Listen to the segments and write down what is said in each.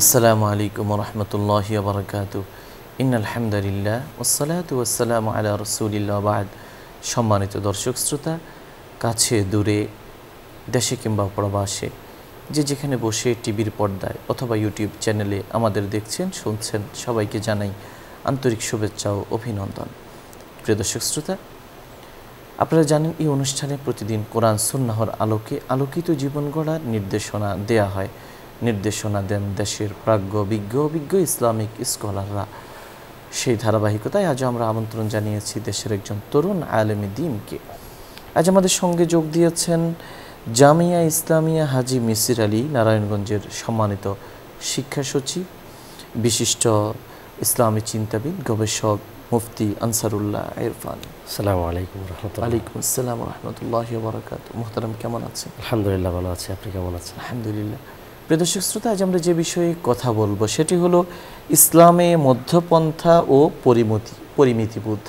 আসসালামু আলাইকুম ওয়া রাহমাতুল্লাহি ওয়া বারাকাতুহু। ইন্নাল হামদুলিল্লাহ ওয়াসসালাতু ওয়াসসালামু আলা রাসূলিল্লাহ বা'দ। সম্মানিত দর্শক শ্রোতা, কাছে দূরে, দেশে কিংবা প্রবাসে, যে যেখানে বসে টিভির পর্দায় অথবা ইউটিউব চ্যানেলে আমাদের দেখছেন, শুনছেন, সবাইকে জানাই আন্তরিক শুভেচ্ছা ও অভিনন্দন। প্রিয় দর্শক শ্রোতা, আপনারা জানেন এই অনুষ্ঠানে প্রতিদিন কোরআন সুন্নাহর আলোকে আলোকিত জীবন গড়ার নির্দেশনা দেয়া হয়। নির্দেশনা দেন দেশের প্রাজ্ঞ বিজ্ঞ ইসলামিক স্কলাররা। সেই ধারাবাহিকতায় আজ আমরা আমন্ত্রণ জানিয়েছি দেশের একজন তরুণ আলেমে দ্বীনকে। আজ আমাদের সঙ্গে যোগ দিয়েছেন জামিয়া ইসলামিয়া হাজি মিসির আলী, নারায়ণগঞ্জের সম্মানিত শিক্ষা সচিব, বিশিষ্ট ইসলামী চিন্তাবিদ, গবেষক মুফতি আনসারুল্লাহ ইরফান। আসসালামু আলাইকুম রাহমাতুল্লাহ। ওয়ালাইকুম আসসালাম ওয়া রাহমাতুল্লাহি ওয়া বারাকাতুহু। মুহতারাম, কেমন আছেন? আলহামদুলিল্লাহ, ভালো আছি। আপনি কেমন আছেন? আলহামদুলিল্লাহ। প্রিয় দর্শক শ্রোতা, আজ আমরা যে বিষয়ে কথা বলবো সেটি হলো ইসলামে মধ্যপন্থা ও পরিমিতিবোধ।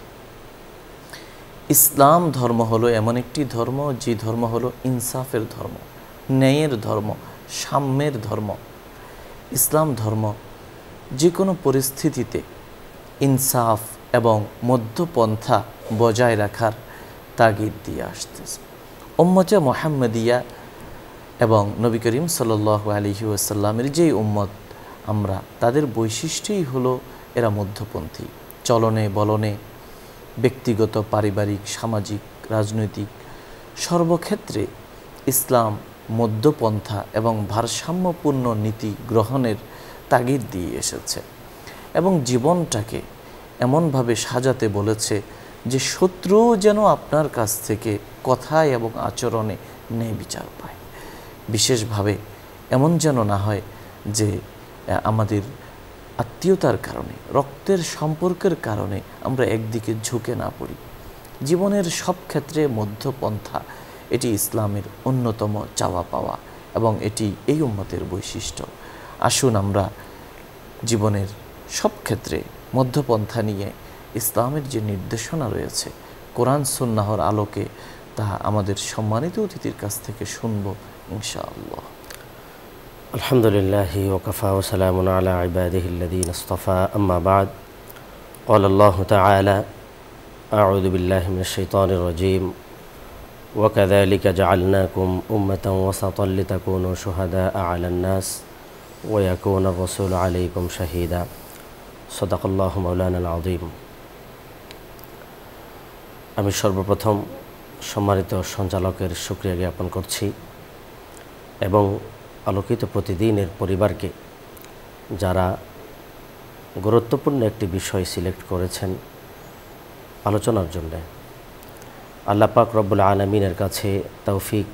ইসলাম ধর্ম হলো এমন একটি ধর্ম যে ধর্ম হলো ইনসাফের ধর্ম, ন্যায়ের ধর্ম, সাম্যের ধর্ম। ইসলাম ধর্ম যে কোনো পরিস্থিতিতে ইনসাফ এবং মধ্যপন্থা বজায় রাখার তাগিদ দিয়ে আসতেছে। উম্মতে মুহাম্মাদিয়া এবং নবী করিম সাল্লাল্লাহু আলাইহি ওয়াসাল্লামের যেই উম্মত আমরা, তাদের বৈশিষ্ট্যই হলো এরা মধ্যপন্থী। চলনে বলনে, ব্যক্তিগত, পারিবারিক, সামাজিক, রাজনৈতিক সর্বক্ষেত্রে ইসলাম মধ্যপন্থা এবং ভারসাম্যপূর্ণ নীতি গ্রহণের তাগিদ দিয়ে এসেছে এবং জীবনটাকে এমনভাবে সাজাতে বলেছে যে শত্রু যেন আপনার কাছ থেকে কথায় এবং আচরণে ন্যায় বিচার পায়। বিশেষভাবে এমন যেন না হয় যে আমাদের আত্মীয়তার কারণে, রক্তের সম্পর্কের কারণে আমরা একদিকে ঝুঁকে না পড়ি। জীবনের সব ক্ষেত্রে মধ্যপন্থা, এটি ইসলামের অন্যতম চাওয়া পাওয়া এবং এটি এই উম্মতের বৈশিষ্ট্য। আসুন আমরা জীবনের সব ক্ষেত্রে মধ্যপন্থা নিয়ে ইসলামের যে নির্দেশনা রয়েছে কোরআন সুন্নাহর আলোকে, তা আমাদের সম্মানিত অতিথির কাছ থেকে শুনব ইনশাআল্লাহ। আলহামদুলিল্লাহি ওয়া কাফা ওয়া সালামুন আলা ইবাদিহিল্লাযীনা ইসতাফা, আম্মা বা'দ। ক্বালা আল্লাহু তাআলা আউযু বিল্লাহি মিনাশ শাইতানির রাজীম ওয়া কাযালিকা জাআলনাকুম উম্মাতান ওয়াসাতান লিতাকুনু শুহাদাআ আলান নাস ওয়া ইয়াকুনার রাসূলু আলাইকুম শাহীদা। সাদাকাল্লাহু মাওলানাল আযীম। আমি সর্বপ্রথম সম্মানিত সঞ্চালকের শুকরিয়া জ্ঞাপন করছি এবং আলোকিত প্রতিদিনের পরিবারকে, যারা গুরুত্বপূর্ণ একটি বিষয় সিলেক্ট করেছেন আলোচনার জন্য। আল্লাহ পাক রব্বুল আলামিনের কাছে তৌফিক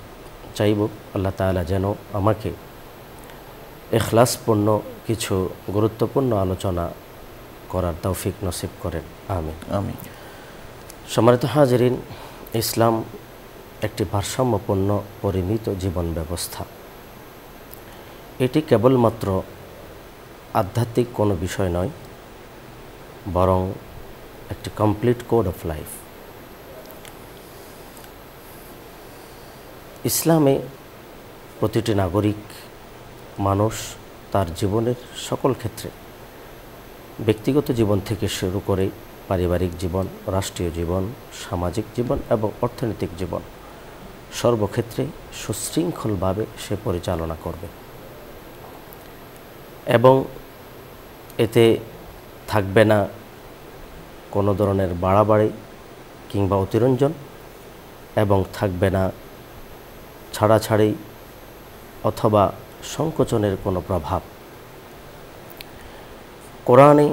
চাইব, আল্লাহ তাআলা যেন আমাকে ইখলাসপূর্ণ কিছু গুরুত্বপূর্ণ আলোচনা করার তৌফিক নসিব করেন, আমিন আমিন। সম্মানিত হাজিরিন, ইসলাম একটি ভারসাম্যপূর্ণ পরিমিত জীবন ব্যবস্থা। এটি কেবলমাত্র আধ্যাত্মিক কোনো বিষয় নয়, বরং একটি কমপ্লিট কোড অফ লাইফ। ইসলামে প্রতিটি নাগরিক মানুষ তার জীবনের সকল ক্ষেত্রে, ব্যক্তিগত জীবন থেকে শুরু করে পারিবারিক জীবন, রাষ্ট্রীয় জীবন, সামাজিক জীবন এবং অর্থনৈতিক জীবন, সর্বক্ষেত্রে সুশৃঙ্খলভাবে সে পরিচালনা করবে এবং এতে থাকবে না কোনো ধরনের বাড়াবাড়ি কিংবা অতিরঞ্জন, এবং থাকবে না ছাড়াছাড়ি অথবা সংকোচনের কোনো প্রভাব। কোরআনে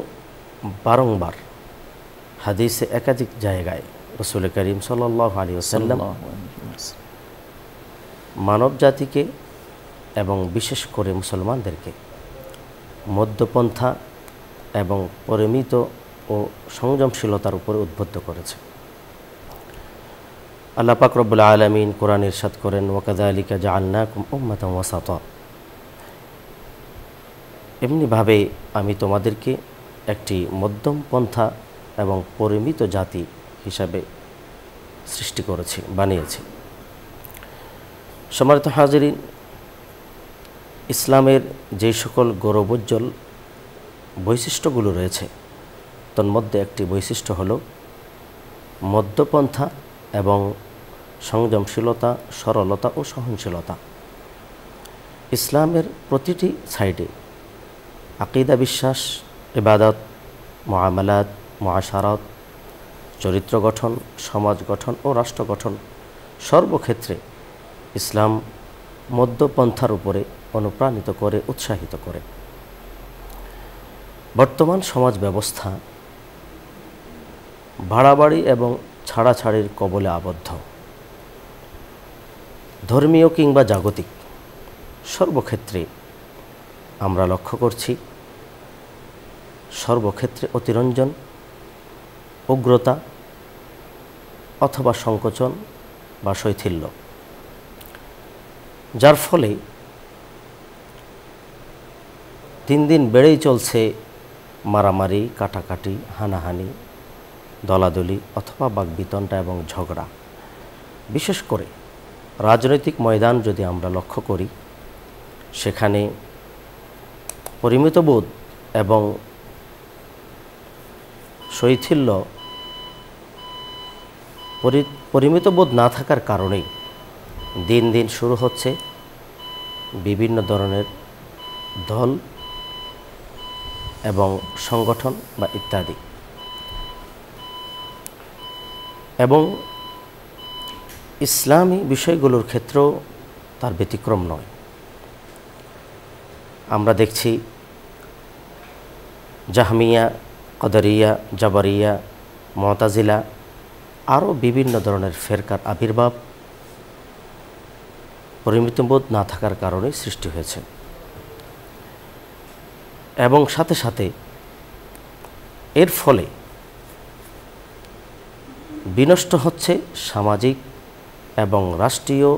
বারংবার, হাদিসে একাধিক জায়গায় রাসূল করিম সাল্লাল্লাহু আলাইহি ওয়াসাল্লাম মানব জাতিকে এবং বিশেষ করে মুসলমানদেরকে মধ্যপন্থা এবং পরিমিত ও সংযমশীলতার উপরে উদ্বুদ্ধ করেছে। আল্লাহ পাক রব্বুল আলামিন কোরআনে ইরশাদ করেন, ওয়া কাযালিকা জাআলনাকুম উম্মাতান ওয়াসাতা। এমনিভাবে আমি তোমাদেরকে একটি মধ্যম পন্থা এবং পরিমিত জাতি হিসাবে সৃষ্টি করেছি, বানিয়েছি। সম্মানিত হাজিরিন, ইসলামের যে সকল গৌরবোজ্জ্বল বৈশিষ্ট্যগুলো রয়েছে তন্মধ্যে একটি বৈশিষ্ট্য হলো মধ্যপন্থা এবং সংযমশীলতা, সরলতা ও সহনশীলতা। ইসলামের প্রতিটি সাইডে আকিদা, বিশ্বাস, ইবাদত, মুআমালাত, মুআশারাত, চরিত্র গঠন, সমাজ গঠন ও রাষ্ট্র গঠন সর্বক্ষেত্রে ইসলাম মধ্যপন্থার উপরে অনুপ্রাণিত করে, উৎসাহিত করে। বর্তমান সমাজ ব্যবস্থা বাড়াবাড়ি এবং ছাড়াছাড়ির কবলে আবদ্ধ। ধর্মীয় কিংবা জাগতিক সর্বক্ষেত্রে আমরা লক্ষ্য করছি সর্বক্ষেত্রে অতিরঞ্জন, উগ্রতা অথবা সংকোচন বা শৈথিল্য, যার ফলে দিন দিন বেড়েই চলছে মারামারি, কাটাকাটি, হানাহানি, দলাদলি অথবা বাকবিতণ্ডা এবং ঝগড়া। বিশেষ করে রাজনৈতিক ময়দান যদি আমরা লক্ষ্য করি, সেখানে পরিমিতবোধ এবং শৈথিল্য, পরিমিতবোধ না থাকার কারণেই দিন দিন শুরু হচ্ছে বিভিন্ন ধরনের দল এবং সংগঠন বা ইত্যাদি। এবং ইসলামী বিষয়গুলোর ক্ষেত্রেও তার ব্যতিক্রম নয়। আমরা দেখছি জাহমিয়া, কদরিয়া, জাবরিয়া, মুতাজিলা আরও বিভিন্ন ধরনের ফেরকার আবির্ভাব পরিমিতবোধ না থাকার কারণে সৃষ্টি হয়েছে। এবং সাথে সাথে এর ফলে বিনষ্ট হচ্ছে সামাজিক এবং রাষ্ট্রীয়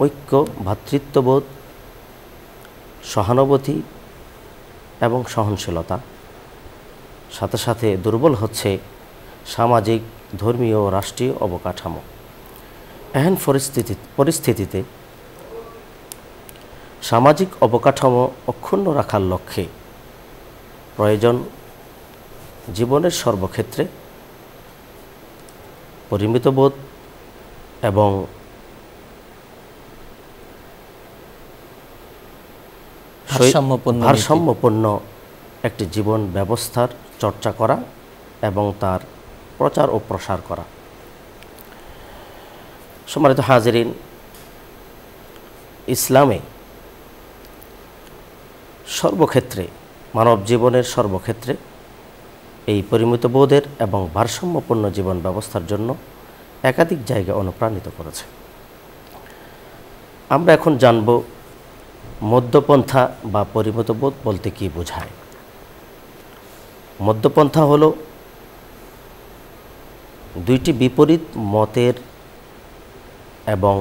ঐক্য, ভ্রাতৃত্ববোধ, সহানুভূতি এবং সহনশীলতা। সাথে সাথে দুর্বল হচ্ছে সামাজিক, ধর্মীয় ও রাষ্ট্রীয় অবকাঠামো। এহেন পরিস্থিতিতে সামাজিক অবকাঠামো অক্ষুণ্ণ রাখার লক্ষ্যে প্রয়োজন জীবনের সর্বক্ষেত্রে পরিমিতবোধ এবং ভারসাম্যপূর্ণ একটি জীবন ব্যবস্থার চর্চা করা এবং তার প্রচার ও প্রসার করা। সম্মানিত হাজিরিন, ইসলামে সর্বক্ষেত্রে, মানব জীবনের সর্বক্ষেত্রে এই পরিমিতবোধের এবং ভারসাম্যপূর্ণ জীবন ব্যবস্থার জন্য একাধিক জায়গা অনুপ্রাণিত করেছে। আমরা এখন জানব মধ্যপন্থা বা পরিমিতবোধ বলতে কি বোঝায়। মধ্যপন্থা হলো দুইটি বিপরীত মতের এবং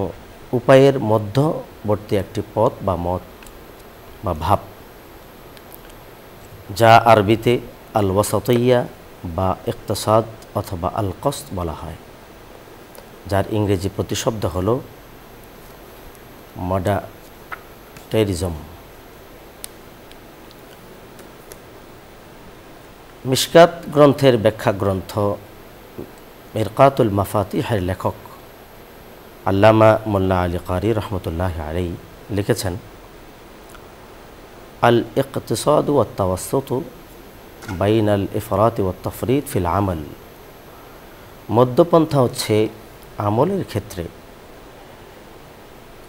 উপায়ের মধ্যবর্তী একটি পথ বা মত বা ভাব, যা আরবিতে আল ওয়াসাতিয়া বা ইকতিসাদ অথবা আল কসদ বলা হয়, যার ইংরেজি প্রতিশব্দ হল মডারেটিজম। মিশকাত গ্রন্থের ব্যাখ্যা গ্রন্থ মিরকাতুল মাফাতিহের লেখক আল্লামা মোল্লা আলী কারি রহমতুল্লাহ আলাই লিখেছেন, আল ইকতিসাদ ওয়াত তাওয়াসসুত বাইন আল ইফরাত ওয়াত তাফরিদ ফিল আমল। মধ্যপন্থা হচ্ছে আমলের ক্ষেত্রে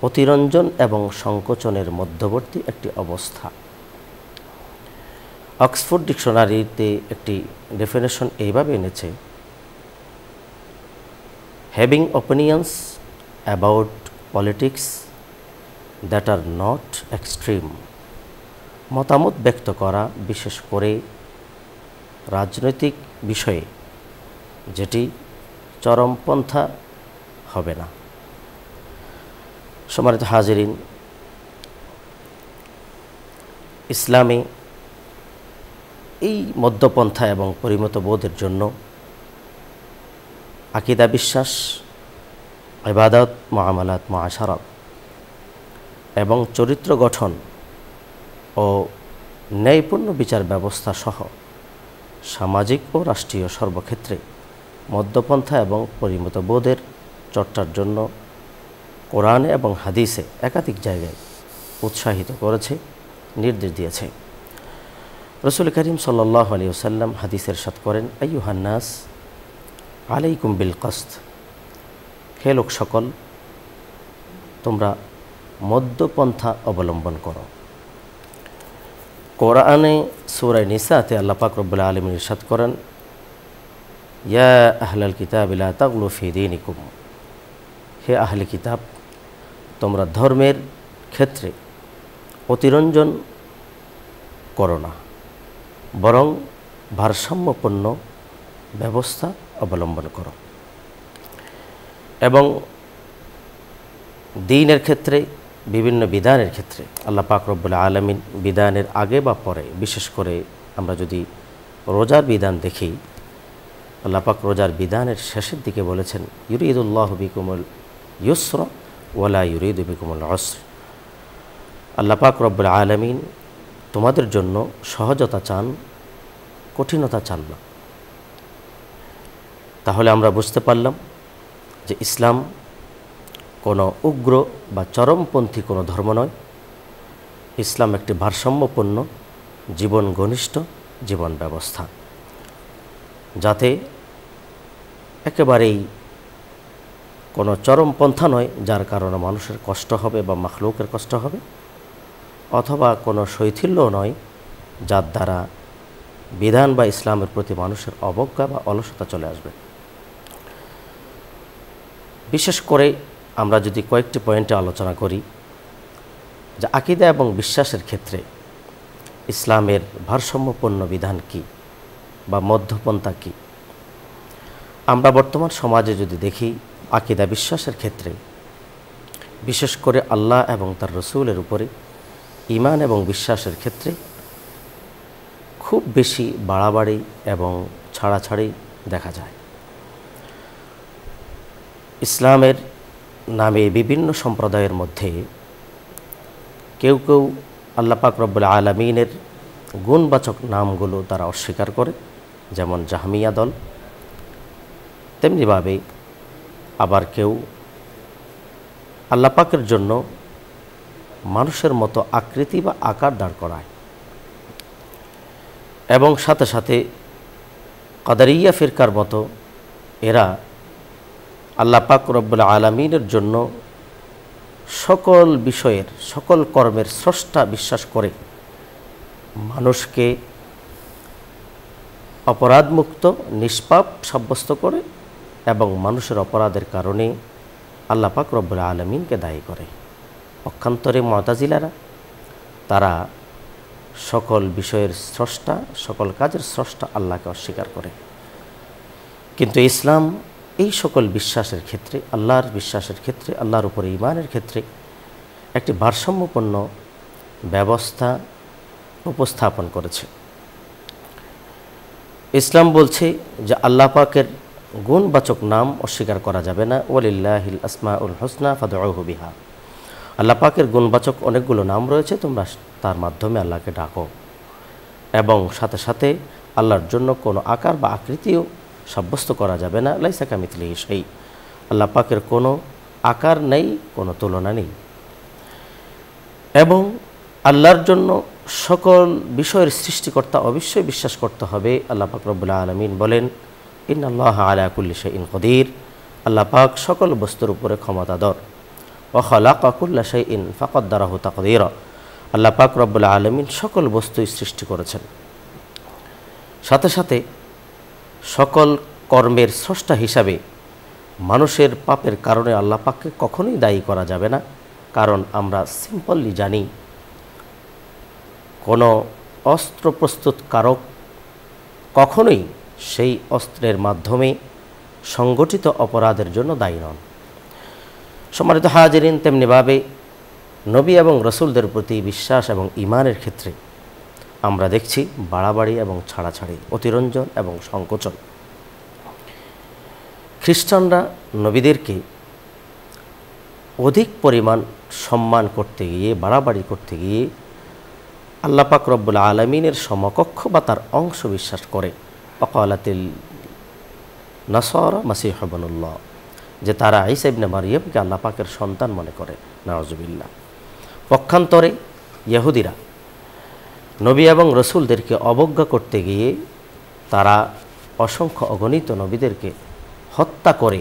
অতিরঞ্জন এবং সংকোচনের মধ্যবর্তী একটি অবস্থা। অক্সফোর্ড ডিকশনারিতে একটি ডেফিনেশন এইভাবে এনেছে, having opinions about politics that are not extreme. মতামত ব্যক্ত করা, বিশেষ করে রাজনৈতিক বিষয়ে, যেটি চরমপন্থা হবে না। সম্মানিত হাজিরিন, ইসলামে এই মধ্যপন্থা এবং পরিমিতবোধের জন্য আকীদা, বিশ্বাস, ইবাদত, মুআমালাত, মুআশারাত এবং চরিত্র গঠন ও ন্যায়পূর্ণ বিচার ব্যবস্থা সহ সামাজিক ও রাষ্ট্রীয় সর্বক্ষেত্রে মধ্যপন্থা এবং পরিমিত বোধের চর্চার জন্য কোরআনে এবং হাদিসে একাধিক জায়গায় উৎসাহিত করেছে, নির্দেশ দিয়েছে। রাসূল করিম সাল্লাল্লাহু আলাইহি ওয়াসাল্লাম হাদিসে ইরশাদ করেন, আইয়ুহান নাস আলাইকুম বিল কসদ, হে লোক সকল, তোমরা মধ্যপন্থা অবলম্বন করো। কোরআনে সূরা নিসাতে আল্লাহ পাক রব্বুল আলামিন ইরশাদ করেন, ইয়া আহলাল কিতাব লা তাগলু ফি দীনিকুম, হে আহলে কিতাব, তোমরা ধর্মের ক্ষেত্রে অতিরঞ্জন করো না, বরং ভারসাম্যপূর্ণ ব্যবস্থা অবলম্বন করো। এবং দ্বীনের ক্ষেত্রে, বিভিন্ন বিধানের ক্ষেত্রে আল্লাহ পাক রব্বুল আলামিন বিধানের আগে বা পরে, বিশেষ করে আমরা যদি রোজার বিধান দেখি, আল্লাহ পাক রোজার বিধানের শেষের দিকে বলেছেন, ইউরিদুল্লাহু বিকুমুল ইউসরা ওয়ালা ইউরিদু বিকুমুল উসর, আল্লাহ পাক রব্বুল আলামিন তোমাদের জন্য সহজতা চান, কঠিনতা চান না। তাহলে আমরা বুঝতে পারলাম যে ইসলাম কোনো উগ্র বা চরমপন্থী কোনো ধর্ম নয়। ইসলাম একটি ভারসাম্যপূর্ণ জীবন ঘনিষ্ঠ জীবন ব্যবস্থা, যাতে একেবারেই কোনো চরমপন্থা নয় যার কারণে মানুষের কষ্ট হবে বা মাখলুকের কষ্ট হবে, অথবা কোনো শৈথিল্য নয় যার দ্বারা বিধান বা ইসলামের প্রতি মানুষের অবজ্ঞা বা অলসতা চলে আসবে। বিশেষ করে আমরা যদি কয়েকটি পয়েন্টে আলোচনা করি যে আকীদা এবং বিশ্বাসের ক্ষেত্রে ইসলামের ভারসাম্যপূর্ণ বিধান কি বা মধ্যপন্থা কি। আমরা বর্তমান সমাজে যদি দেখি, আকীদা বিশ্বাসের ক্ষেত্রে বিশেষ করে আল্লাহ এবং তার রসুলের উপরে ঈমান এবং বিশ্বাসের ক্ষেত্রে খুব বেশি বাড়াবাড়ি এবং ছাড়াছাড়ি দেখা যায়। ইসলামের নামে বিভিন্ন সম্প্রদায়ের মধ্যে কেউ কেউ আল্লাহ পাক রব্বুল আলামিনের গুণবাচক নামগুলো তারা অস্বীকার করে, যেমন জাহমিয়া দল। তেমনিভাবে আবার কেউ আল্লাহ পাকের জন্য মানুষের মতো আকৃতি বা আকার দাঁড় করায়, এবং সাথে সাথে কাদারিয়া ফিরকার মতো এরা আল্লাহ পাক রব্বুল আলামিনের জন্য সকল বিষয়ের, সকল কর্মের স্রষ্টা বিশ্বাস করে মানুষকে অপরাধমুক্ত, নিষ্পাপ সাব্যস্ত করে এবং মানুষের অপরাধের কারণে আল্লাহ পাক রব্বুল আলামিনকে দায়ী করে। পক্ষান্তরে মুতাজিলারা, তারা সকল বিষয়ের স্রষ্টা, সকল কাজের স্রষ্টা আল্লাহকে অস্বীকার করে। কিন্তু ইসলাম এই সকল বিশ্বাসের ক্ষেত্রে, আল্লাহর বিশ্বাসের ক্ষেত্রে, আল্লাহর উপরে ঈমানের ক্ষেত্রে একটি ভারসাম্যপূর্ণ ব্যবস্থা উপস্থাপন করেছে। ইসলাম বলছে যে আল্লাহ পাকের গুণবাচক নাম অস্বীকার করা যাবে না। ওয়ালিল্লাহিল আসমাউল হুসনা ফাদউহু বিহা, আল্লাহ পাকের গুণবাচক অনেকগুলো নাম রয়েছে, তোমরা তার মাধ্যমে আল্লাহকে ডাকো। এবং সাথে সাথে আল্লাহর জন্য কোনো আকার বা আকৃতিও সাব্যস্ত করা যাবে না। লাইসা কামিথলিহি শাই, আল্লাহ পাকের কোনো আকার নেই, কোনো তুলনা নেই। এবং আল্লাহর জন্য সকল বিষয়ের সৃষ্টিকর্তা অবশ্যই বিশ্বাস করতে হবে। আল্লাহ পাক রব্বুল আলামিন বলেন, ইন্নাল্লাহা আলা কুল্লি শাইইন কদির, আল্লাহ পাক সকল বস্তুর উপরে ক্ষমতাধর। ওয়া খালাকা কুল্লা শাইইন ফাকদ্দারাহু তাকদীরা, আল্লাহ পাক রব্বুল আলামিন সকল বস্তুই সৃষ্টি করেছেন। সাথে সাথে সকল কর্মের স্রষ্টা হিসাবে মানুষের পাপের কারণে আল্লাহ পাককে কখনোই দায়ী করা যাবে না। কারণ আমরা সিম্পলি জানি, কোনো অস্ত্র প্রস্তুতকারক কখনোই সেই অস্ত্রের মাধ্যমে সংগঠিত অপরাধের জন্য দায়ী নন। সম্মানিত হাজিরিন, তেমনিভাবে নবী এবং রসুলদের প্রতি বিশ্বাস এবং ঈমানের ক্ষেত্রে আমরা দেখছি বাড়াবাড়ি এবং ছাড়াছাড়ি, অতিরঞ্জন এবং সংকোচন। খ্রিস্টানরা নবীদেরকে অধিক পরিমাণ সম্মান করতে গিয়ে, বাড়াবাড়ি করতে গিয়ে আল্লাহ পাক রব্বুল আলামিনের সমকক্ষ বা তার অংশ বিশ্বাস করে। ওয়াকালাতিল নাসারা মাসীহ ইবনুল্লাহ, যে তারা ঈসা ইবনে মারইয়ামকে আল্লাহ পাকের সন্তান মনে করে, নাউজুবিল্লাহ। পক্ষান্তরে ইহুদিরা নবী এবং রসুলদেরকে অবজ্ঞা করতে গিয়ে তারা অসংখ্য অগণিত নবীদেরকে হত্যা করে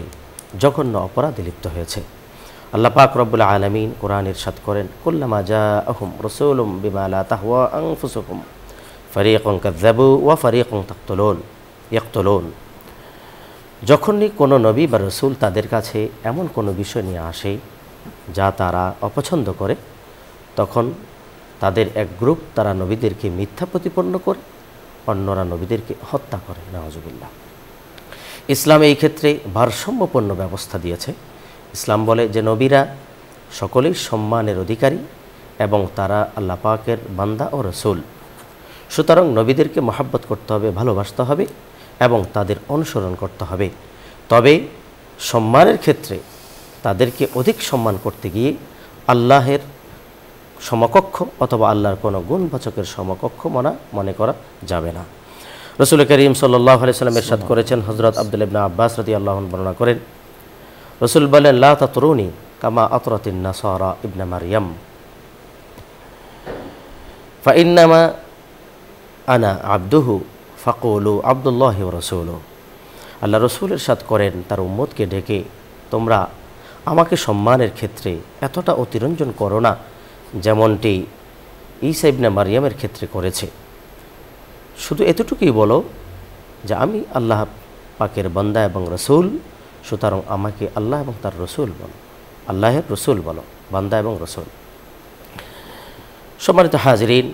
জঘন্য অপরাধে লিপ্ত হয়েছে। আল্লাহ পাক রব্বুল আলামিন কোরআন ইরশাদ করেন, কুল্লামা জাআহুম রাসূলুম বিমা লা তাহওয়া আনফুসুহুম ফারীকুন কাযযাবু ওয়া ফারীকুন ইয়াকতুলুন। যখনই কোনো নবী বা রসুল তাদের কাছে এমন কোনো বিষয় নিয়ে আসে যা তারা অপছন্দ করে, তখন তাদের এক গ্রুপ তারা নবীদেরকে মিথ্যা প্রতিপন্ন করে, অন্যরা নবীদেরকে হত্যা করে, নাউজুবিল্লাহ। ইসলাম এই ক্ষেত্রে ভারসাম্যপূর্ণ ব্যবস্থা দিয়েছে। ইসলাম বলে যে নবীরা সকলেই সম্মানের অধিকারী এবং তারা আল্লাহ পাকের বান্দা ও রসুল। সুতরাং নবীদেরকে মহাব্বত করতে হবে, ভালোবাসতে হবে এবং তাদের অনুসরণ করতে হবে। তবে সম্মানের ক্ষেত্রে তাদেরকে অধিক সম্মান করতে গিয়ে আল্লাহের সমকক্ষ অথবা আল্লাহর কোনো গুণবাচকের সমকক্ষ মনে করা যাবে না। রসুল করিম সাল্লাল্লাহু আলাইহি ওয়াসাল্লাম ইরশাদ করেছেন, হযরত আব্দুল্লাহ ইবনে আব্বাস রাদিয়াল্লাহু আনহু বর্ণনা করেন, রসুল বলেন, লা তাতরুনি কামা আতরাতিন নাসারা ইবনে মারইয়াম ফাইন্নামা আনা আবদুহু ফাকুলু আব্দুল্লাহি ওয়া রাসূলুহু। আল্লাহ রসুল ইরশাদ করেন তার উম্মতকে ডেকে, তোমরা আমাকে সম্মানের ক্ষেত্রে এতটা অতিরঞ্জন করো না যেমনটি ঈসা ইবনে মারইয়ামের ক্ষেত্রে করেছে। শুধু এতটুকুই বলো যে আমি আল্লাহ পাকের বান্দা এবং রসুল, সুতরাং আমাকে আল্লাহ এবং তার রসুল বলো, আল্লাহের রসুল বলো, বান্দা এবং রসুল। সম্মানিত হাজিরিন,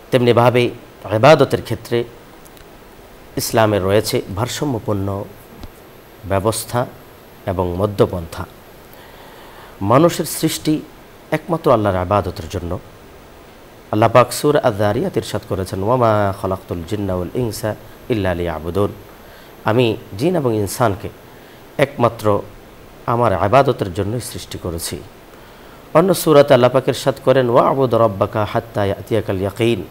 তেমনিভাবে ইবাদতের ক্ষেত্রে ইসলামের রয়েছে ভারসাম্যপূর্ণ ব্যবস্থা এবং মধ্যপন্থা। মানুষের সৃষ্টি একমাত্র আল্লাহর ইবাদতের জন্য। আল্লাহ পাক সূরা আয-যারিয়াত ইরশাদ করেছেন, ওয়ামা খালাকতুল জিন্না ওয়াল ইনসা ইল্লা লিয়াবুদুন। আমি জিন এবং ইনসানকে একমাত্র আমার ইবাদতের জন্যই সৃষ্টি করেছি। অন্য সূরাতে আল্লাহ পাক ইরশাদ করেন, ওয়া'বুদ রাব্বাকা হাত্তা ইয়াতিয়াকাল ইয়াকিন।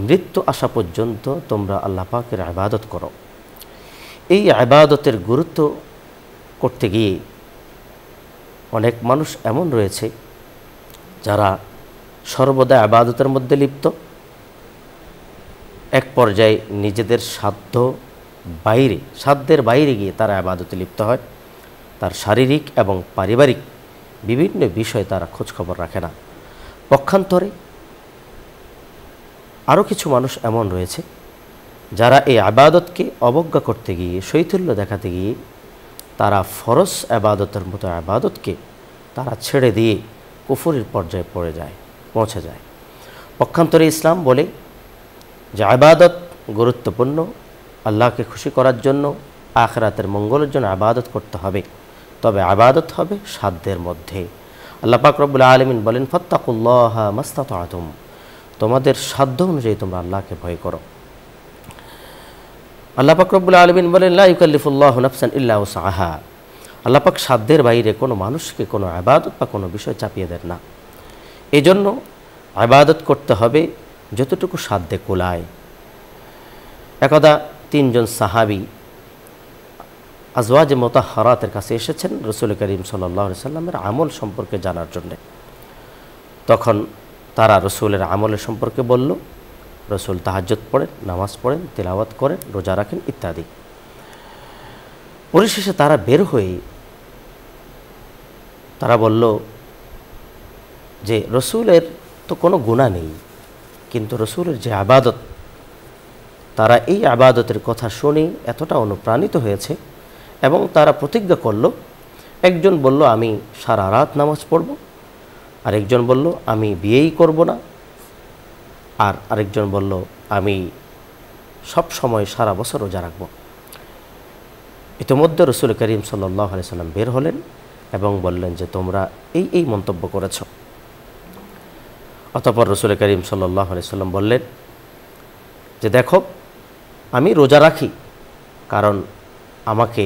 মৃত্যু আসা পর্যন্ত তোমরা আল্লাহ পাকের ইবাদত করো। এই ইবাদতের গুরুত্ব করতে গিয়ে অনেক মানুষ এমন রয়েছে যারা সর্বদা ইবাদতের মধ্যে লিপ্ত, এক পর্যায়ে নিজেদের সাধ্যের বাইরে গিয়ে তারা ইবাদতে লিপ্ত হয়। তার শারীরিক এবং পারিবারিক বিভিন্ন বিষয়ে তারা খোঁজখবর রাখে না। পক্ষান্তরে আরও কিছু মানুষ এমন রয়েছে যারা এই ইবাদতকে অবজ্ঞা করতে গিয়ে, শৈথিল্য দেখাতে গিয়ে তারা ফরজ ইবাদতের মতো ইবাদতকে তারা ছেড়ে দিয়ে কুফরের পর্যায়ে পৌঁছে যায়। পক্ষান্তরে ইসলাম বলে যে ইবাদত গুরুত্বপূর্ণ, আল্লাহকে খুশি করার জন্য, আখিরাতের মঙ্গলের জন্য ইবাদত করতে হবে, তবে ইবাদত হবে সাধ্যের মধ্যে। আল্লাহ পাক রব্বুল আলামিন বলেন, ফাত্তাকুল্লাহা মাস্তাতা'তুম। তোমাদের সাধ্য অনুযায়ী তোমরা আল্লাহকে ভয় করো। আল্লাহ পাক রব্বুল আলামিন বলেন, লা ইউকাল্লিফুল্লাহু নাফসান ইল্লা উসআহা। আল্লাহ পাক সাধ্যের বাইরে কোনো মানুষকে কোনো ইবাদত বা কোনো বিষয় চাপিয়ে দেন না। এজন্য ইবাদত করতে হবে যতটুকু সাধ্যে কুলায়। একদা তিনজন সাহাবী আজওয়াজে মুতাহহারাতের কাছে এসেছেন রাসূল করিম সাল্লাল্লাহু আলাইহি সাল্লামের আমল সম্পর্কে জানার জন্য। তখন তারা রসুলের আমলের সম্পর্কে বলল, রসুল তাহাজ্জুদ পড়েন, নামাজ পড়েন, তিলাওয়াত করেন, রোজা রাখেন ইত্যাদি। পরিশেষে তারা বের হয়ে তারা বলল যে রসুলের তো কোনো গুনাহ নেই, কিন্তু রসুলের যে ইবাদত, তারা এই ইবাদতের কথা শুনে এতটা অনুপ্রাণিত হয়েছে এবং তারা প্রতিজ্ঞা করল। একজন বলল, আমি সারা রাত নামাজ পড়ব, আরেকজন বলল, আমি বিয়েই করব না, আর আরেকজন বলল, আমি সব সময় সারা বছর রোজা রাখব। ইতিমধ্যে রাসূল করিম সাল্লাল্লাহু আলাইহি সাল্লাম বের হলেন এবং বললেন যে তোমরা এই মন্তব্য করেছ। অতঃপর রাসূল করিম সাল্লাল্লাহু আলাইহি সাল্লাম বললেন যে দেখো, আমি রোজা রাখি কারণ আমাকে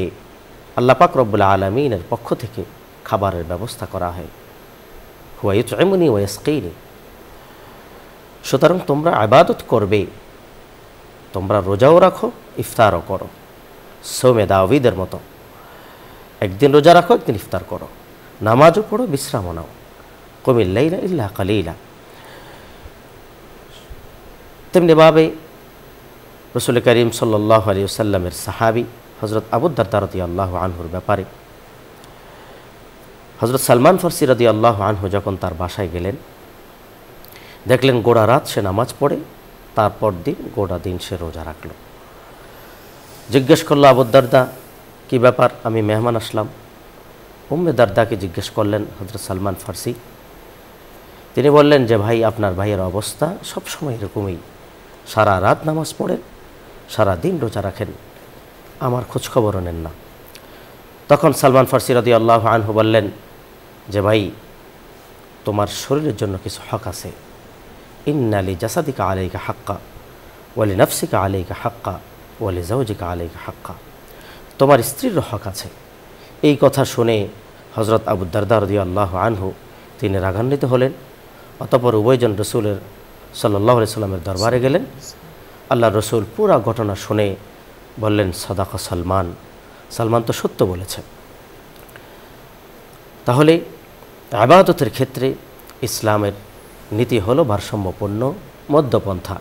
আল্লাহ পাক রব্বুল আলামিনের পক্ষ থেকে খাবারের ব্যবস্থা করা হয়, হুয়া ইউতঈমুনি ওয়া ইয়াসকিনি। সুতরাং তোমরা ইবাদত করবে, তোমরা রোজাও রাখো, ইফতারও করো, সৌমে দাওয়ীদের মতো একদিন রোজা রাখো, একদিন ইফতার করো, নামাজও পড়ো, বিশ্রামও নাও। কুমিল লাইলা ইল্লা কালিলা। তেমনিভাবে রাসূল করিম সাল্লাল্লাহু আলাইহি ওয়াসাল্লামের সাহাবী হযরত আবু দারদা রাদিয়াল্লাহু আনহুর ব্যাপারে হযরত সালমান ফারসি রাদিয়াল্লাহু আনহু যখন তার বাসায় গেলেন, দেখলেন গোড়া রাত সে নামাজ পড়ে, তারপর দিন গোড়া দিন সে রোজা রাখল। জিজ্ঞেস করলো, আবু দারদা কী ব্যাপার, আমি মেহমান আসলাম। উম্মে দারদাকে জিজ্ঞেস করলেন হযরত সালমান ফারসি। তিনি বললেন যে ভাই, আপনার ভাইয়ের অবস্থা সবসময় এরকমই, সারা রাত নামাজ পড়েন, সারা দিন রোজা রাখেন, আমার খোঁজখবরও নেন না। তখন সালমান ফারসি রাদিয়াল্লাহু আনহু বললেন যে ভাই, তোমার শরীরের জন্য কিছু হক আছে। ইন্না লি জাসাদিকা আলাইকা হাক্কা ওয়া লি নাফসিকা আলাইকা হাক্কা ওয়া লি যাওজিকা আলাইকা হাক্কা। তোমার স্ত্রীর হক আছে। এই কথা শুনে হযরত আবু দারদা রাদিয়াল্লাহু আনহু তিনি রাগান্বিত হলেন। অতঃপর উভয়জন রসুলের সাল্লাল্লাহু আলাইহি সাল্লামের দরবারে গেলেন। আল্লাহ রসুল পুরা ঘটনা শুনে বললেন, সাদাকা সালমান, সালমান তো সত্য বলেছে। তাহলে ইবাদতের ক্ষেত্রে ইসলামের নীতি হলো ভারসাম্যপূর্ণ মধ্যপন্থা।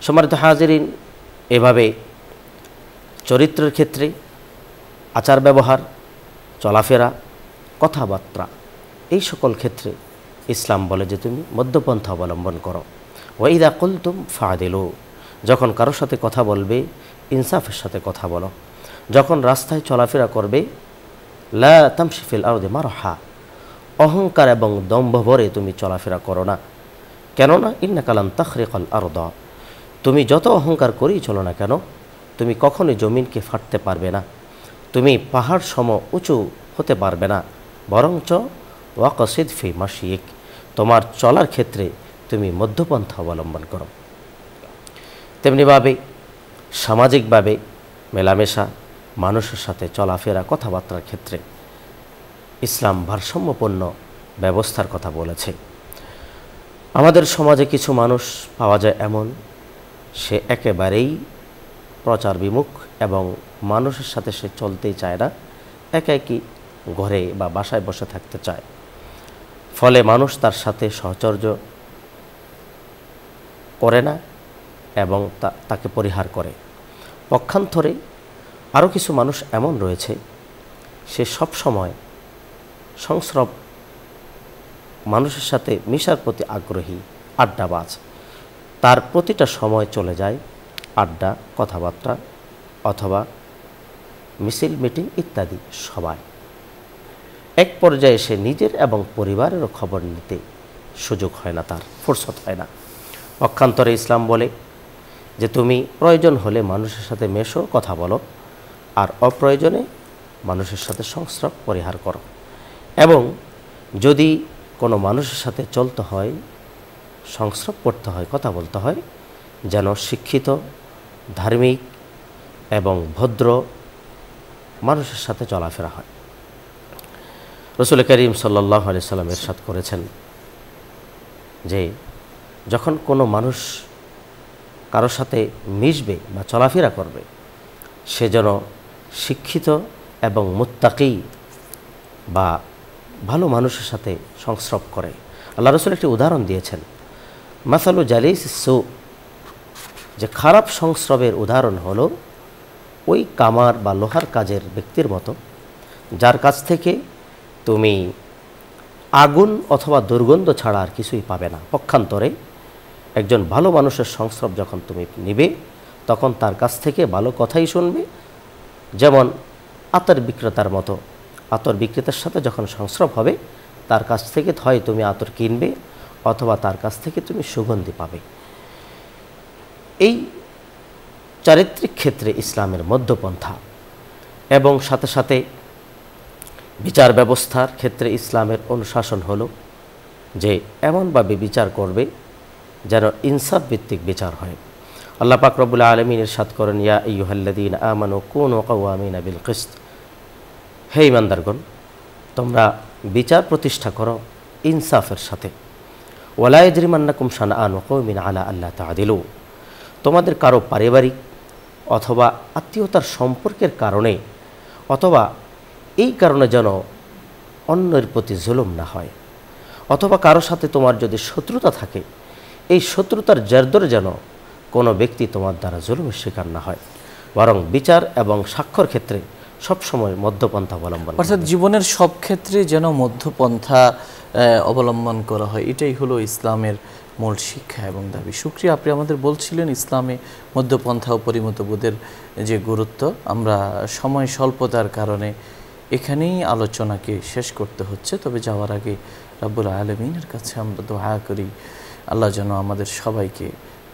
সম্মানিত হাজিরিন, এভাবে চরিত্রের ক্ষেত্রে আচার ব্যবহার, চলাফেরা, কথাবার্তা, এই সকল ক্ষেত্রে ইসলাম বলে যে তুমি মধ্যপন্থা অবলম্বন করো। ওয়া ইযা কুলতুম ফাদিলু, যখন কারোর সাথে কথা বলবে ইনসাফের সাথে কথা বলো। যখন রাস্তায় চলাফেরা করবে লা তামশি ফিল আরদি মারহা, অহংকার এবং দম্ভ ভরে তুমি চলাফেরা করো না। কেননা ইন্নাকা লান তাখরিকাল আরদা, তুমি যত অহংকার করেই চলো না কেন, তুমি কখনোই জমিনকে ফাটতে পারবে না, তুমি পাহাড় সম উঁচু হতে পারবে না। বরঞ্চ ওয়াকসিদ ফি মাশিক, তোমার চলার ক্ষেত্রে তুমি মধ্যপন্থা অবলম্বন করো। তেমনিভাবে সামাজিকভাবে মেলামেশা, মানুষের সাথে চলাফেরা, কথাবার্তার ক্ষেত্রে ইসলাম ভারসাম্যপূর্ণ ব্যবস্থার কথা বলেছে। আমাদের সমাজে কিছু মানুষ পাওয়া যায় এমন, সে একেবারেই প্রচার বিমুখ এবং মানুষের সাথে সে চলতেই চায় না, একাকী ঘরে বা বাসায় বসে থাকতে চায়। ফলে মানুষ তার সাথে সহচর্য করে না এবং তাকে পরিহার করে। পক্ষান্তরে আরও কিছু মানুষ এমন রয়েছে, সে সব সময় সংস্রব, মানুষের সাথে মিশার প্রতি আগ্রহী, আড্ডাবাজ। তার প্রতিটা সময় চলে যায় আড্ডা, কথাবার্তা অথবা মিছিল, মিটিং ইত্যাদি সবাই। এক পর্যায়ে সে নিজের এবং পরিবারেরও খবর নিতে সুযোগ হয় না, তার ফুরসত হয় না। পক্ষান্তরে ইসলাম বলে যে তুমি প্রয়োজন হলে মানুষের সাথে মেশো, কথা বলো, আর অপ্রয়োজনে মানুষের সাথে সংস্রব পরিহার করো। এবং যদি কোনো মানুষের সাথে চলতে হয়, সংস্রব করতে হয়, কথা বলতে হয়, যেন শিক্ষিত, ধার্মিক এবং ভদ্র মানুষের সাথে চলাফেরা হয়। রাসূল করিম সাল্লাল্লাহু আলাইহি সাল্লাম ইরশাদ করেছেন যে যখন কোনো মানুষ কারোর সাথে মিশবে বা চলাফেরা করবে, সে যেন শিক্ষিত এবং মুত্তাকি বা ভালো মানুষের সাথে সংস্রব করে। আল্লাহ রাসূল একটি উদাহরণ দিয়েছেন, মাসালু জালিস সু, যে খারাপ সংস্রবের উদাহরণ হলো ওই কামার বা লোহার কাজের ব্যক্তির মতো, যার কাছ থেকে তুমি আগুন অথবা দুর্গন্ধ ছাড়া আর কিছুই পাবে না। পক্ষান্তরে একজন ভালো মানুষের সংস্রব যখন তুমি নিবে, তখন তার কাছ থেকে ভালো কথাই শুনবে। যেমন আতর বিক্রেতার মতো, আতর বিক্রেতার সাথে যখন সংস্রব হবে, তার কাছ থেকে হয় তুমি আতর কিনবে অথবা তার কাছ থেকে তুমি সুগন্ধি পাবে। এই চারিত্রিক ক্ষেত্রে ইসলামের মধ্যপন্থা, এবং সাথে সাথে বিচার ব্যবস্থার ক্ষেত্রে ইসলামের অনুশাসন হলো যে এমনভাবে বিচার করবে যেন ইনসাফ ভিত্তিক বিচার হয়। আল্লাহ পাক রব্বুল আলামিন ইরশাদ করেন, ইয়া আইয়ুহাল্লাযীনা আমানু কুনু কাওয়ামিনা বিল কিসত, হে ঈমানদারগণ, তোমরা বিচার প্রতিষ্ঠা করো ইনসাফের সাথে। ওয়ালা ইয়াজরিমান্নাকুম শানআনু কওমিন আলা আল্লা তা'দিলু, তোমাদের কারো পারিবারিক অথবা আত্মীয়তার সম্পর্কের কারণে অথবা এই কারণে যেন অন্যের প্রতি জুলুম না হয়, অথবা কারো সাথে তোমার যদি শত্রুতা থাকে, এই শত্রুতার জের ধরে যেন কোনো ব্যক্তি তোমার দ্বারা জুলুমের শিকার না হয়, বরং বিচার এবং সাক্ষ্যর ক্ষেত্রে সবসময় মধ্যপন্থা অবলম্বন, অর্থাৎ জীবনের সব ক্ষেত্রে যেন মধ্যপন্থা অবলম্বন করা হয়, এটাই হলো ইসলামের মূল শিক্ষা এবং দাবি। শুকরিয়া, আপনি আমাদের বলছিলেন ইসলামে মধ্যপন্থা ও পরিমত বোধের যে গুরুত্ব। আমরা সময় স্বল্পতার কারণে এখানেই আলোচনাকে শেষ করতে হচ্ছে। তবে যাওয়ার আগে রাব্বুল আলামিনের কাছে আমরা দোয়া করি, আল্লাহ যেন আমাদের সবাইকে,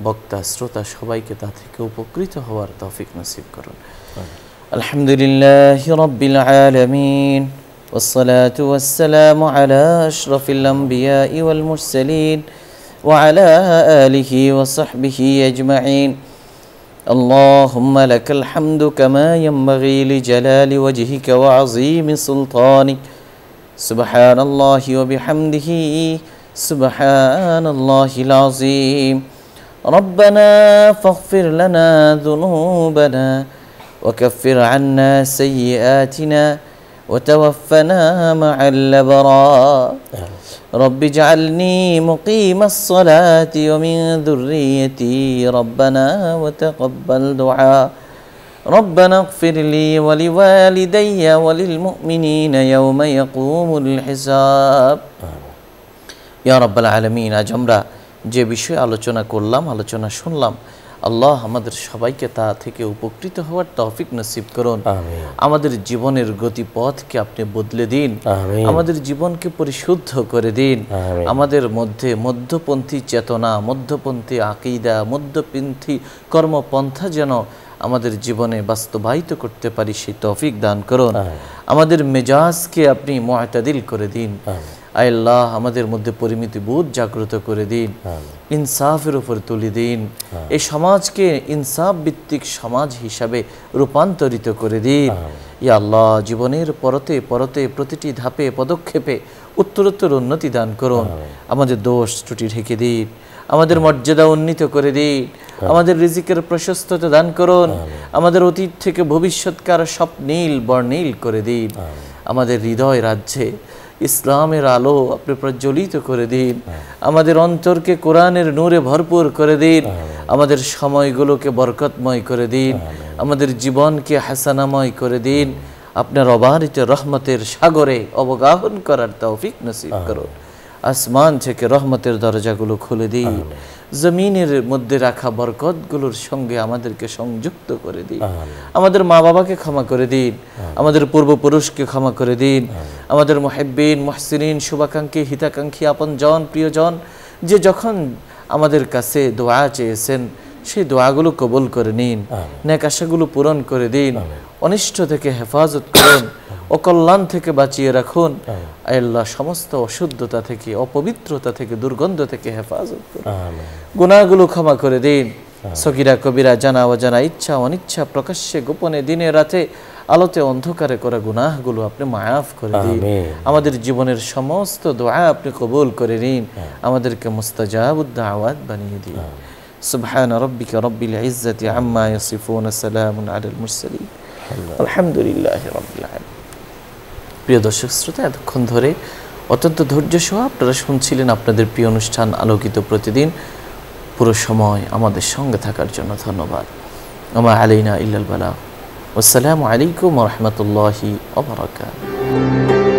বক্তা শ্রোতা সবাইকে তা থেকে উপকৃত হওয়ার তৌফিক নসিব করুন। আলহামদুলিল্লাহি রাব্বিল আলামিন, والصلاة والسلام على أشرف الأنبياء والمرسلين وعلى آله وصحبه أجمعين. اللهم لك الحمد كما ينبغي لجلال وجهك وعظيم سلطانك. سبحان الله وبحمده سبحان الله العظيم. ربنا فاغفر لنا ذنوبنا وكفر عنا سيئاتنا وتوفنا مع الأبرار. رب اجعلني مقيم الصلاة ومن ذريتي ربنا وتقبل دعاء. ربنا اغفر لي ولوالدي وللمؤمنين يوم يقوم الحساب. يا رب العالمين, আজ আমরা যে বিষয়ে আলোচনা করলাম, আলোচনা শুনলাম, আল্লাহ আমাদের সবাইকে তা থেকে উপকৃত হওয়ার তৌফিক নসিব করুন। আমাদের জীবনের গতিপথকে আপনি বদলে দিন, আমাদের জীবনকে পরিশুদ্ধ করে দিন, আমাদের মধ্যে মধ্যপন্থী চেতনা, মধ্যপন্থী আকীদা, মধ্যপন্থী কর্মপন্থা যেন আমাদের জীবনে বাস্তবায়িত করতে পারি সেই তৌফিক দান করুন। আমাদের মেজাজকে আপনি মুআতাদিল করে দিন। আয় আল্লাহ, আমাদের মধ্যে পরিমিতি বোধ জাগ্রত করে দিন, ইনসাফের উপর তুলে দিন, এই সমাজকে ইনসাফ ভিত্তিক সমাজ হিসাবে রূপান্তরিত করে দিন। ইয়া আল্লাহ, জীবনের পরতে পরতে প্রতিটি ধাপে পদক্ষেপে উত্তরোত্তর উন্নতি দান করুন। আমাদের দোষ ত্রুটি ঢেকে দিন, আমাদের মর্যাদা উন্নীত করে দিন, আমাদের রিজিকের প্রশস্ততা দান করুন, আমাদের অতীত থেকে ভবিষ্যৎকার স্বপ্নীল বর্ণীল করে দিন। আমাদের হৃদয় রাজ্যে ইসলামের আলো আপনি প্রজ্বলিত করে দিন, আমাদের অন্তরকে কোরআনের নূরে ভরপুর করে দিন, আমাদের সময়গুলোকে বরকতময় করে দিন, আমাদের জীবনকে হাসানাময় করে দিন। আপনার অবারিত রহমতের সাগরে অবগাহন করার তৌফিক নসিব করুন। আসমান থেকে রহমতের দরজাগুলো খুলে দিন, জমিনের মধ্যে রাখা বরকতগুলোর সঙ্গে আমাদেরকে সংযুক্ত করে দিন। আমাদের মা বাবাকে ক্ষমা করে দিন, আমাদের পূর্বপুরুষকে ক্ষমা করে দিন, আমাদের মুহিব্বিন মুহসিনিন শুভাকাঙ্ক্ষী হিতাকাঙ্ক্ষী আপনজন প্রিয়জন যে যখন আমাদের কাছে দোয়া চেয়েছেন সেই দোয়াগুলো কবুল করে নিন, নেক আশাগুলো পূরণ করে দিন, অনিষ্ট থেকে হেফাজত করুন, অকল্যাণ থেকে বাঁচিয়ে রাখুন। আয় আল্লাহ, সমস্ত অশুদ্ধতা থেকে, অপবিত্রতা থেকে, দুর্গন্ধ থেকে হেফাজত করুন। গুনাহগুলো ক্ষমা করে দিন, সগীরা কবিরা, জানা অজানা, ইচ্ছা অনিচ্ছা, প্রকাশ্যে গোপনে, দিনে রাতে, আলোতে অন্ধকারে করা গুনাহগুলো আপনি মায়াফ করে দিন। আমাদের জীবনের সমস্ত দোয়া আপনি কবুল করে নিন, আমাদেরকে মুস্তাজাবুদ দাওয়াত বানিয়ে দিন। সুবহান রাব্বিকা রাব্বিল ইজ্জাতি আম্মা ইয়াসিফুন, সালামুন আলাল মুরসালিন, আলহামদুলিল্লাহি রাব্বিল আলামিন। প্রিয় দর্শক শ্রোতা, এতক্ষণ ধরে অত্যন্ত ধৈর্য সহ আপনারা শুনছিলেন আপনাদের প্রিয় অনুষ্ঠান আলোকিত প্রতিদিন। পুরো সময় আমাদের সঙ্গে থাকার জন্য ধন্যবাদ। ওমা আলাইনা ইল্লাল বালাগ। আসসালামু আলাইকুম ওয়া রাহমাতুল্লাহি ওয়া বারাকাতুহু।